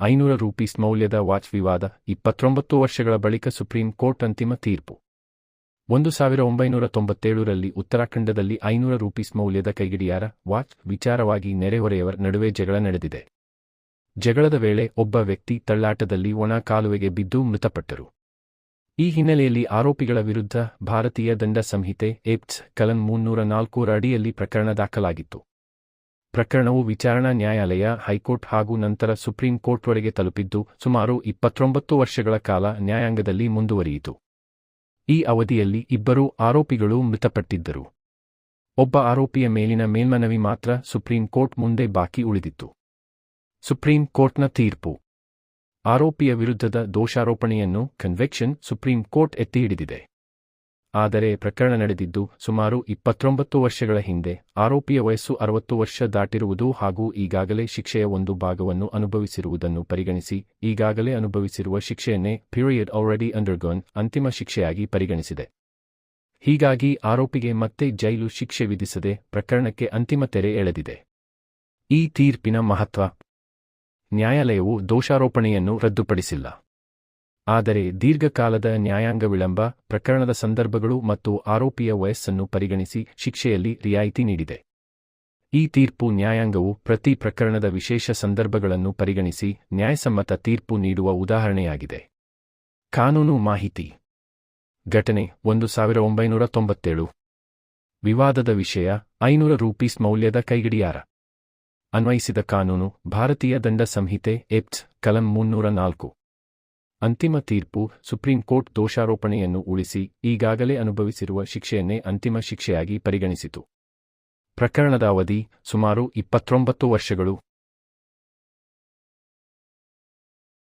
₹500 ಮೌಲ್ಯದ ವಾಚ್ ವಿವಾದ 29 ವರ್ಷಗಳ ಬಳಿಕ ಸುಪ್ರೀಂ ಕೋರ್ಟ್ ಅಂತಿಮ ತೀರ್ಪು 1997ರಲ್ಲಿ ಉತ್ತರಾಖಂಡದಲ್ಲಿ ₹500 ಮೌಲ್ಯದ ಕೈಗಡಿಯಾರ ವಾಚ್ ವಿಚಾರವಾಗಿ ನೆರೆಹೊರೆಯವರ ನಡುವೆ ಜಗಳ ನಡೆದಿದೆ. ಜಗಳದ ವೇಳೆ ಒಬ್ಬ ವ್ಯಕ್ತಿ ತಳ್ಳಾಟದಲ್ಲಿ ಒಣ ಕಾಲುವೆಗೆ ಬಿದ್ದು ಮೃತಪಟ್ಟರು. ಈ ಹಿನ್ನೆಲೆಯಲ್ಲಿ ಆರೋಪಿಗಳ ವಿರುದ್ಧ ಭಾರತೀಯ ದಂಡ ಸಂಹಿತೆ ಎಕ್ಟ್ ಕಲಂ 304 ಅಡಿಯಲ್ಲಿ ಪ್ರಕರಣ ದಾಖಲಾಗಿತ್ತು. ಪ್ರಕರಣವು ವಿಚಾರಣಾ ನ್ಯಾಯಾಲಯ, ಹೈಕೋರ್ಟ್ ಹಾಗೂ ನಂತರ ಸುಪ್ರೀಂ ಕೋರ್ಟ್ವರೆಗೆ ತಲುಪಿದ್ದು ಸುಮಾರು 29 ವರ್ಷಗಳ ಕಾಲ ನ್ಯಾಯಾಂಗದಲ್ಲಿ ಮುಂದುವರಿಯಿತು. ಈ ಅವಧಿಯಲ್ಲಿ ಇಬ್ಬರು ಆರೋಪಿಗಳು ಮೃತಪಟ್ಟಿದ್ದರು. ಒಬ್ಬ ಆರೋಪಿಯ ಮೇಲಿನ ಮೇಲ್ಮನವಿ ಮಾತ್ರ ಸುಪ್ರೀಂ ಕೋರ್ಟ್ ಮುಂದೆ ಬಾಕಿ ಉಳಿದಿತ್ತು. ಸುಪ್ರೀಂ ಕೋರ್ಟ್ನ ತೀರ್ಪು. ಆರೋಪಿಯ ವಿರುದ್ಧದ ದೋಷಾರೋಪಣೆಯನ್ನು ಕನ್ವಿಕ್ಷನ್ ಸುಪ್ರೀಂ ಕೋರ್ಟ್ ಎತ್ತಿಹಿಡಿದಿದೆ. ಆದರೆ ಪ್ರಕರಣ ನಡೆದಿದ್ದು ಸುಮಾರು 29 ವರ್ಷಗಳ ಹಿಂದೆ. ಆರೋಪಿಯ ವಯಸ್ಸು 60 ವರ್ಷ ದಾಟಿರುವುದು ಹಾಗೂ ಈಗಾಗಲೇ ಶಿಕ್ಷೆಯ ಒಂದು ಭಾಗವನ್ನು ಅನುಭವಿಸಿರುವುದನ್ನು ಪರಿಗಣಿಸಿ ಈಗಾಗಲೇ ಅನುಭವಿಸಿರುವ ಶಿಕ್ಷೆಯನ್ನೇ ಪೀರಿಯಡ್ ಆಲ್ರೆಡಿ ಅಂಡರ್ಗಾನ್ ಅಂತಿಮ ಶಿಕ್ಷೆಯಾಗಿ ಪರಿಗಣಿಸಿದೆ. ಹೀಗಾಗಿ ಆರೋಪಿಗೆ ಮತ್ತೆ ಜೈಲು ಶಿಕ್ಷೆ ವಿಧಿಸದೆ ಪ್ರಕರಣಕ್ಕೆ ಅಂತಿಮ ತೆರೆ ಎಳೆದಿದೆ. ಈ ತೀರ್ಪಿನ ಮಹತ್ವ. ನ್ಯಾಯಾಲಯವು ದೋಷಾರೋಪಣೆಯನ್ನು ರದ್ದುಪಡಿಸಿಲ್ಲ. ಆದರೆ ದೀರ್ಘಕಾಲದ ನ್ಯಾಯಾಂಗ ವಿಳಂಬ, ಪ್ರಕರಣದ ಸಂದರ್ಭಗಳು ಮತ್ತು ಆರೋಪಿಯ ವಯಸ್ಸನ್ನು ಪರಿಗಣಿಸಿ ಶಿಕ್ಷೆಯಲ್ಲಿ ರಿಯಾಯಿತಿ ನೀಡಿದೆ. ಈ ತೀರ್ಪು ನ್ಯಾಯಾಂಗವು ಪ್ರತಿ ಪ್ರಕರಣದ ವಿಶೇಷ ಸಂದರ್ಭಗಳನ್ನು ಪರಿಗಣಿಸಿ ನ್ಯಾಯಸಮ್ಮತ ತೀರ್ಪು ನೀಡುವ ಉದಾಹರಣೆಯಾಗಿದೆ. ಕಾನೂನು ಮಾಹಿತಿ. ಘಟನೆ 1997. ವಿವಾದದ ವಿಷಯ ₹500 ಮೌಲ್ಯದ ಕೈಗಡಿಯಾರ. ಅನ್ವಯಿಸಿದ ಕಾನೂನು ಭಾರತೀಯ ದಂಡ ಸಂಹಿತೆ ಎಕ್ಟ್ ಕಲಂ 304. ಅಂತಿಮ ತೀರ್ಪು ಸುಪ್ರೀಂ ಕೋರ್ಟ್ ದೋಷಾರೋಪಣೆಯನ್ನು ಉಳಿಸಿ ಈಗಾಗಲೇ ಅನುಭವಿಸಿರುವ ಶಿಕ್ಷೆಯನ್ನೇ ಅಂತಿಮ ಶಿಕ್ಷೆಯಾಗಿ ಪರಿಗಣಿಸಿತು. ಪ್ರಕರಣದ ಅವಧಿ ಸುಮಾರು 29 ವರ್ಷಗಳು.